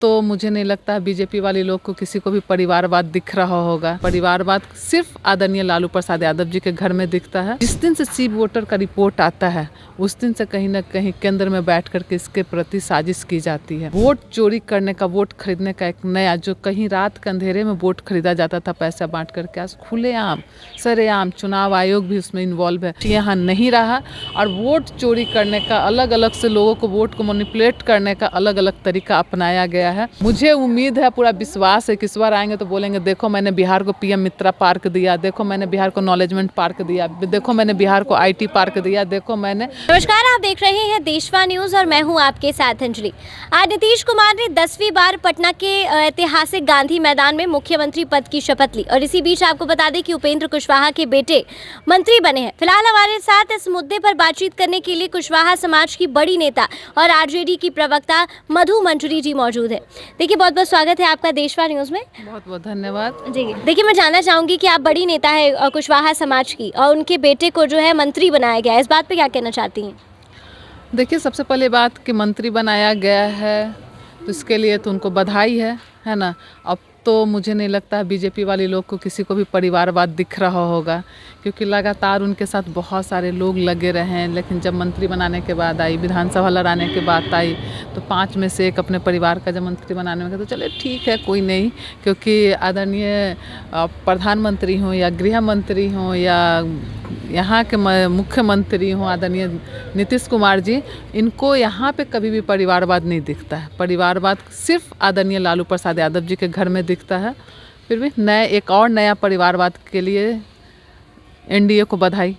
तो मुझे नहीं लगता है बीजेपी वाले लोग को किसी को भी परिवारवाद दिख रहा होगा। परिवारवाद सिर्फ आदरणीय लालू प्रसाद यादव जी के घर में दिखता है। जिस दिन से सी वोटर का रिपोर्ट आता है उस दिन से कहीं ना कहीं केंद्र में बैठ करके इसके प्रति साजिश की जाती है। वोट चोरी करने का, वोट खरीदने का एक नया, जो कहीं रात के अंधेरे में वोट खरीदा जाता था पैसा बांट करके, आज खुलेआम सरेआम चुनाव आयोग भी उसमें इन्वॉल्व है। यहाँ नहीं रहा और वोट चोरी करने का, अलग अलग से लोगों को वोट को मैनिपुलेट करने का अलग अलग तरीका अपनाया गया है। मुझे उम्मीद है, पूरा विश्वास है कि इस बार आएंगे तो बोलेंगे देखो मैंने बिहार को पीएम मित्रा पार्क दिया, देखो मैंने बिहार को नॉलेजमेंट पार्क दिया, देखो मैंने बिहार को आईटी पार्क दिया, देखो मैंने। नमस्कार, आप देख रहे हैं देशवा न्यूज और मैं हूं आपके साथ अंजलि। आज नीतीश कुमार ने 10वीं बार पटना के ऐतिहासिक गांधी मैदान में मुख्यमंत्री पद की शपथ ली और इसी बीच आपको बता दें कि उपेंद्र कुशवाहा के बेटे मंत्री बने हैं। फिलहाल हमारे साथ इस मुद्दे पर बातचीत करने के लिए कुशवाहा समाज की बड़ी नेता और आरजेडी की प्रवक्ता मधु मंजरी जी मौजूद है। देखिए, बहुत बहुत स्वागत है आपका देशवा न्यूज में। बहुत बहुत धन्यवाद जी, देखिए, मैं जानना चाहूंगी कि आप बड़ी नेता है कुशवाहा समाज की और उनके बेटे को जो है मंत्री बनाया गया है, इस बात पे क्या कहना चाहती हैं? देखिए, सबसे पहले बात कि मंत्री बनाया गया है तो इसके लिए तो उनको बधाई है ना। अब तो मुझे नहीं लगता है बीजेपी वाले लोग को किसी को भी परिवारवाद दिख रहा होगा, क्योंकि लगातार उनके साथ बहुत सारे लोग लगे रहे हैं। लेकिन जब मंत्री बनाने के बाद आई, विधानसभा लड़ाने के बाद आई, तो 5 में से एक अपने परिवार का जब मंत्री बनाने में गया तो चले ठीक है, कोई नहीं। क्योंकि आदरणीय प्रधानमंत्री हों या गृह मंत्री हों या यहाँ के मुख्यमंत्री हों आदरणीय नीतीश कुमार जी, इनको यहाँ पे कभी भी परिवारवाद नहीं दिखता है। परिवारवाद सिर्फ आदरणीय लालू प्रसाद यादव जी के घर में दिखता है। फिर भी एक और नया परिवारवाद के लिए एनडीए को बधाई।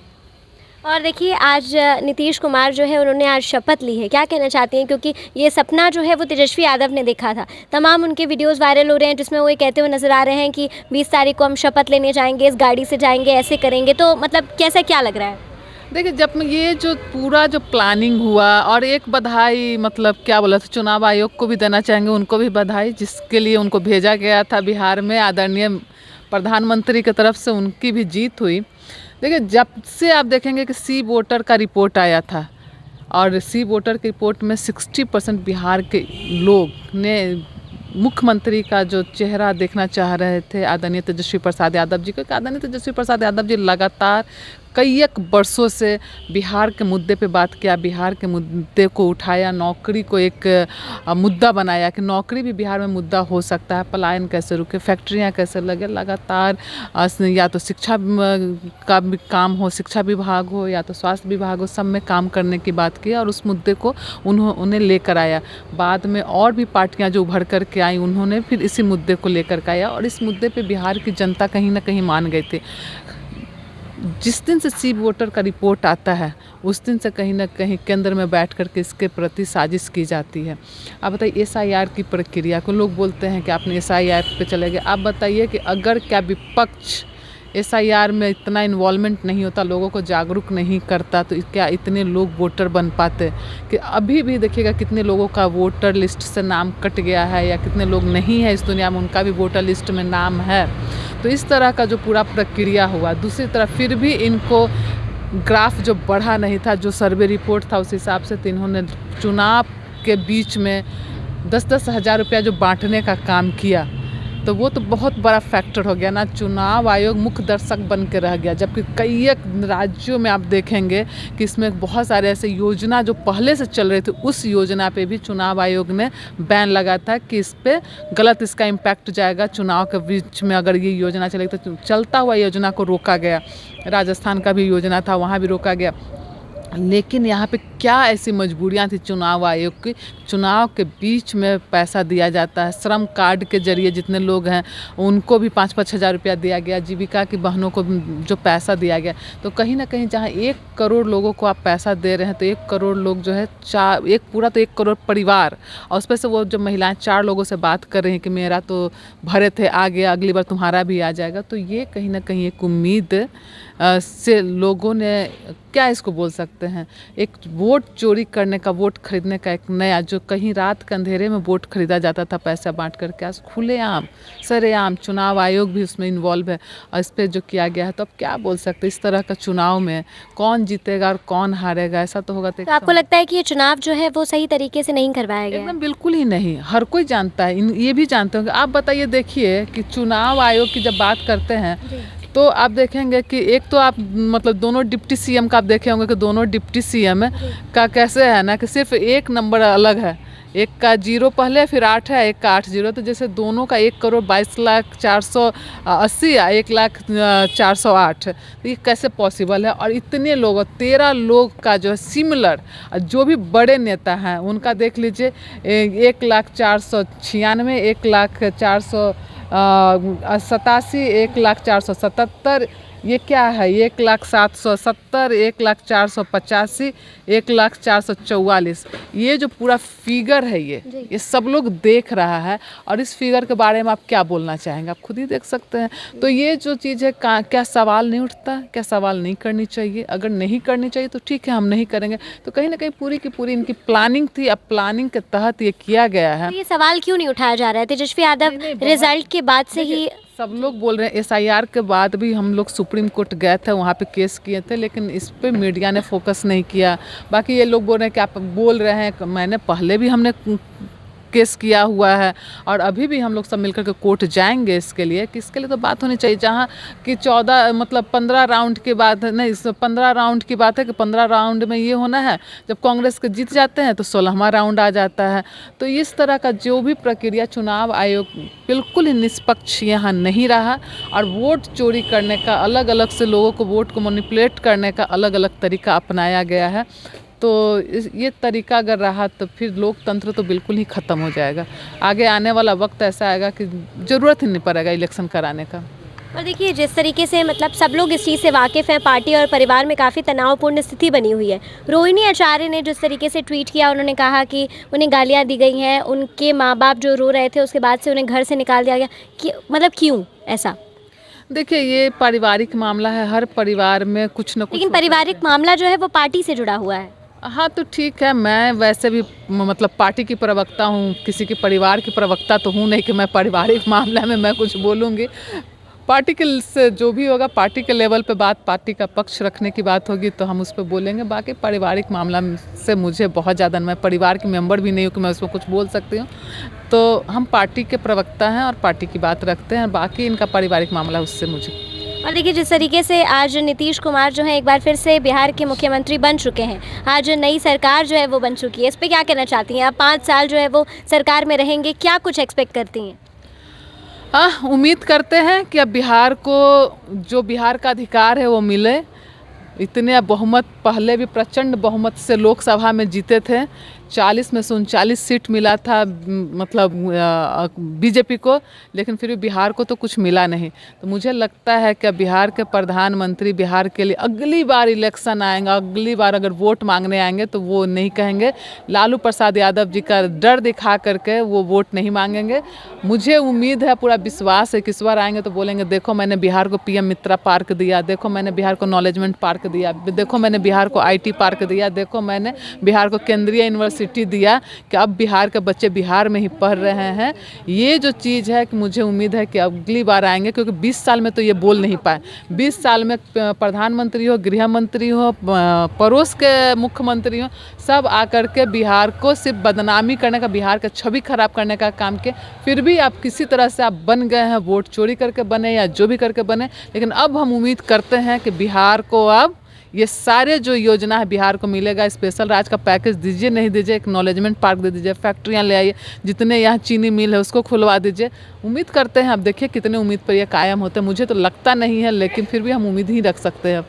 और देखिए, आज नीतीश कुमार जो है उन्होंने आज शपथ ली है, क्या कहना चाहती हैं? क्योंकि ये सपना जो है वो तेजस्वी यादव ने देखा था। तमाम उनके वीडियोस वायरल हो रहे हैं जिसमें वो ये कहते हुए नजर आ रहे हैं कि 20 तारीख को हम शपथ लेने जाएंगे, इस गाड़ी से जाएंगे, ऐसे करेंगे। तो मतलब कैसा क्या लग रहा है? देखिए, जब ये जो पूरा जो प्लानिंग हुआ, और एक बधाई मतलब क्या बोला था, चुनाव आयोग को भी देना चाहेंगे, उनको भी बधाई, जिसके लिए उनको भेजा गया था बिहार में आदरणीय प्रधानमंत्री की तरफ से उनकी भी जीत हुई। देखिए, जब से आप देखेंगे कि सी वोटर का रिपोर्ट आया था और सी वोटर की रिपोर्ट में 60% बिहार के लोग ने मुख्यमंत्री का जो चेहरा देखना चाह रहे थे आदरणीय तेजस्वी प्रसाद यादव जी को। आदरणीय तेजस्वी प्रसाद यादव जी लगातार कई एक वर्षों से बिहार के मुद्दे पे बात किया, बिहार के मुद्दे को उठाया, नौकरी को एक मुद्दा बनाया कि नौकरी भी बिहार में मुद्दा हो सकता है, पलायन कैसे रुके, फैक्ट्रियां कैसे लगे। लगातार या तो शिक्षा का भी काम हो, शिक्षा विभाग हो या तो स्वास्थ्य विभाग हो, सब में काम करने की बात की और उस मुद्दे को उन्हें लेकर आया। बाद में और भी पार्टियां जो उभर कर के आई, उन्होंने फिर इसी मुद्दे को लेकर के आया और इस मुद्दे पर बिहार की जनता कहीं ना कहीं मान गई थी। जिस दिन से सी वोटर का रिपोर्ट आता है उस दिन से कहीं ना कहीं केंद्र में बैठ कर के इसके प्रति साजिश की जाती है। आप बताइए, एसआईआर की प्रक्रिया को लोग बोलते हैं कि आपने एसआईआर पे चले गए। आप बताइए कि अगर क्या विपक्ष एसआईआर में इतना इन्वॉल्वमेंट नहीं होता, लोगों को जागरूक नहीं करता, तो क्या इतने लोग वोटर बन पाते? कि अभी भी देखिएगा कितने लोगों का वोटर लिस्ट से नाम कट गया है या कितने लोग नहीं है इस दुनिया में, उनका भी वोटर लिस्ट में नाम है। तो इस तरह का जो पूरा प्रक्रिया हुआ। दूसरी तरफ फिर भी इनको ग्राफ जो बढ़ा नहीं था, जो सर्वे रिपोर्ट था उस हिसाब से, तो इन्होंने चुनाव के बीच में 10-10 हज़ार रुपया जो बांटने का काम किया, तो वो तो बहुत बड़ा फैक्टर हो गया ना। चुनाव आयोग मुख्य दर्शक बन के रह गया, जबकि कई एक राज्यों में आप देखेंगे कि इसमें बहुत सारे ऐसे योजना जो पहले से चल रहे थे, उस योजना पे भी चुनाव आयोग ने बैन लगा था कि इस पे गलत इसका इम्पैक्ट जाएगा। चुनाव के बीच में अगर ये योजना चलेगी तो चलता हुआ योजना को रोका गया। राजस्थान का भी योजना था, वहाँ भी रोका गया। लेकिन यहाँ पे क्या ऐसी मजबूरियाँ थी चुनाव आयोग की? चुनाव के बीच में पैसा दिया जाता है, श्रम कार्ड के जरिए जितने लोग हैं उनको भी 5-5 हज़ार रुपया दिया गया, जीविका की बहनों को जो पैसा दिया गया। तो कहीं ना कहीं जहाँ 1 करोड़ लोगों को आप पैसा दे रहे हैं, तो 1 करोड़ लोग जो है तो 1 करोड़ परिवार, और उस पर से वो जो महिलाएँ 4 लोगों से बात कर रही हैं कि मेरा तो भरे थे, आ गया, अगली बार तुम्हारा भी आ जाएगा। तो ये कहीं ना कहीं एक उम्मीद से लोगों ने क्या इसको बोल सकते हैं, एक वोट चोरी करने का, वोट खरीदने का एक नया, जो कहीं रात के अंधेरे में वोट खरीदा जाता था पैसा बांट करके, आज खुलेआम सरेआम चुनाव आयोग भी उसमें इन्वॉल्व है और इस पर जो किया गया है, तो अब क्या बोल सकते हैं इस तरह का चुनाव में कौन जीतेगा और कौन हारेगा, ऐसा तो होगा। तो आपको लगता है कि ये चुनाव जो है वो सही तरीके से नहीं करवाया गया है? एकदम बिल्कुल ही नहीं, हर कोई जानता है, ये भी जानते होंगे। आप बताइए, देखिए कि चुनाव आयोग की जब बात करते हैं तो आप देखेंगे कि एक तो आप मतलब दोनों डिप्टी सीएम का आप देखे होंगे कि दोनों डिप्टी सीएम का कैसे है ना कि सिर्फ एक नंबर अलग है, एक का 0 पहले फिर 8 है, एक का 8 0, तो जैसे दोनों का 1,22,480 या 1,04,8, तो ये कैसे पॉसिबल है। और इतने लोग 13 लोग का जो है सिमिलर, जो भी बड़े नेता हैं उनका देख लीजिए, 1,04,96, 1,04,87, 1,04,77, ये क्या है, 1,07,70, 1,04,85, 1,04,44, ये जो पूरा फिगर है ये सब लोग देख रहा है। और इस फिगर के बारे में आप क्या बोलना चाहेंगे, आप खुद ही देख सकते हैं। तो ये जो चीज़ है, क्या सवाल नहीं उठता, क्या सवाल नहीं करनी चाहिए? अगर नहीं करनी चाहिए तो ठीक है, हम नहीं करेंगे। तो कहीं ना कहीं पूरी की पूरी इनकी प्लानिंग थी, अब प्लानिंग के तहत ये किया गया है। तो ये सवाल क्यों नहीं उठाया जा रहा है? तेजस्वी यादव रिजल्ट के बाद से ही सब लोग बोल रहे हैं, एसआईआर के बाद भी हम लोग सुप्रीम कोर्ट गए थे, वहाँ पे केस किए थे, लेकिन इस पे मीडिया ने फोकस नहीं किया। बाकी ये लोग बोल रहे हैं कि आप बोल रहे हैं, मैंने पहले भी हमने केस किया हुआ है और अभी भी हम लोग सब मिलकर के कोर्ट जाएंगे इसके लिए, कि इसके लिए तो बात होनी चाहिए। जहाँ कि 14 मतलब 15 राउंड की बात है, नहीं 15 राउंड की बात है कि 15 राउंड में ये होना है, जब कांग्रेस के जीत जाते हैं तो 16वां राउंड आ जाता है। तो इस तरह का जो भी प्रक्रिया, चुनाव आयोग बिल्कुल ही निष्पक्ष यहाँ नहीं रहा और वोट चोरी करने का, अलग अलग से लोगों को वोट को मैनिपुलेट करने का अलग अलग तरीका अपनाया गया है। तो ये तरीका अगर रहा तो फिर लोकतंत्र तो बिल्कुल ही ख़त्म हो जाएगा। आगे आने वाला वक्त ऐसा आएगा कि ज़रूरत ही नहीं पड़ेगा इलेक्शन कराने का। और देखिए, जिस तरीके से मतलब सब लोग इस चीज़ से वाकिफ़ हैं, पार्टी और परिवार में काफ़ी तनावपूर्ण स्थिति बनी हुई है। रोहिणी आचार्य ने जिस तरीके से ट्वीट किया, उन्होंने कहा कि उन्हें गालियाँ दी गई हैं, उनके माँ बाप जो रो रहे थे उसके बाद से उन्हें घर से निकाल दिया गया, कि मतलब क्यों ऐसा? देखिए, ये पारिवारिक मामला है, हर परिवार में कुछ न कुछ। लेकिन पारिवारिक मामला जो है वो पार्टी से जुड़ा हुआ है। हाँ, तो ठीक है, मैं वैसे भी मतलब पार्टी की प्रवक्ता हूँ, किसी के परिवार की प्रवक्ता तो हूँ नहीं कि मैं पारिवारिक मामले में मैं कुछ बोलूँगी। पार्टी के से जो भी होगा, पार्टी के लेवल पे बात, पार्टी का पक्ष रखने की बात होगी तो हम उस पर बोलेंगे। बाकी पारिवारिक मामला से मुझे बहुत ज़्यादा, मैं परिवार की मेंबर भी नहीं हूँ कि मैं उसमें कुछ बोल सकती हूँ। तो हम पार्टी के प्रवक्ता हैं और पार्टी की बात रखते हैं, बाकी इनका पारिवारिक मामला उससे मुझे। और देखिए, जिस तरीके से आज नीतीश कुमार जो है एक बार फिर से बिहार के मुख्यमंत्री बन चुके हैं, आज नई सरकार जो है वो बन चुकी है, इस पे क्या कहना चाहती हैं आप? 5 साल जो है वो सरकार में रहेंगे, क्या कुछ एक्सपेक्ट करती हैं? उम्मीद करते हैं कि अब बिहार को जो बिहार का अधिकार है वो मिले। इतने बहुमत, पहले भी प्रचंड बहुमत से लोकसभा में जीते थे, 40 में से 39 सीट मिला था मतलब बीजेपी को, लेकिन फिर भी बिहार को तो कुछ मिला नहीं। तो मुझे लगता है कि बिहार के प्रधानमंत्री बिहार के लिए अगली बार इलेक्शन आएगा, अगली बार अगर वोट मांगने आएंगे तो वो नहीं कहेंगे, लालू प्रसाद यादव जी का डर दिखा करके वो वोट नहीं मांगेंगे। मुझे उम्मीद है, पूरा विश्वास है कि इस बार आएंगे तो बोलेंगे, देखो मैंने बिहार को पीएम मित्रा पार्क दिया, देखो मैंने बिहार को नॉलेजमेंट पार्क दिया, देखो मैंने बिहार को IT पार्क दिया, देखो मैंने बिहार को केंद्रीय यूनिवर्सिटी दिया, कि अब बिहार के बच्चे बिहार में ही पढ़ रहे हैं। ये जो चीज़ है कि मुझे उम्मीद है कि अगली बार आएंगे, क्योंकि 20 साल में तो ये बोल नहीं पाए। 20 साल में प्रधानमंत्री हो, गृह मंत्री हो, पड़ोस के मुख्यमंत्री हो, सब आकर के बिहार को सिर्फ बदनामी करने का, बिहार का छवि खराब करने का काम किए। फिर भी आप किसी तरह से आप बन गए हैं, वोट चोरी करके बने या जो भी करके बने, लेकिन अब हम उम्मीद करते हैं कि बिहार को अब ये सारे जो योजना है बिहार को मिलेगा। स्पेशल राज का पैकेज दीजिए, नहीं दीजिए, एक नॉलेजमेंट पार्क दे दीजिए, फैक्ट्रियाँ ले आइए, जितने यहाँ चीनी मिल है उसको खुलवा दीजिए। उम्मीद करते हैं, अब देखिए कितने उम्मीद पर ये कायम होते हैं। मुझे तो लगता नहीं है, लेकिन फिर भी हम उम्मीद ही रख सकते हैं।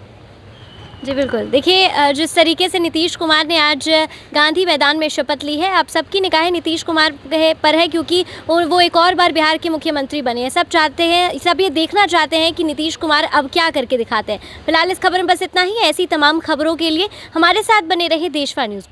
जी बिल्कुल। देखिए, जिस तरीके से नीतीश कुमार ने आज गांधी मैदान में शपथ ली है, अब सबकी निगाहें नीतीश कुमार पर है, क्योंकि वो एक और बार बिहार के मुख्यमंत्री बने हैं। सब चाहते हैं, सब ये देखना चाहते हैं कि नीतीश कुमार अब क्या करके दिखाते हैं। फिलहाल इस खबर में बस इतना ही। ऐसी तमाम खबरों के लिए हमारे साथ बने रहे देशवा न्यूज़।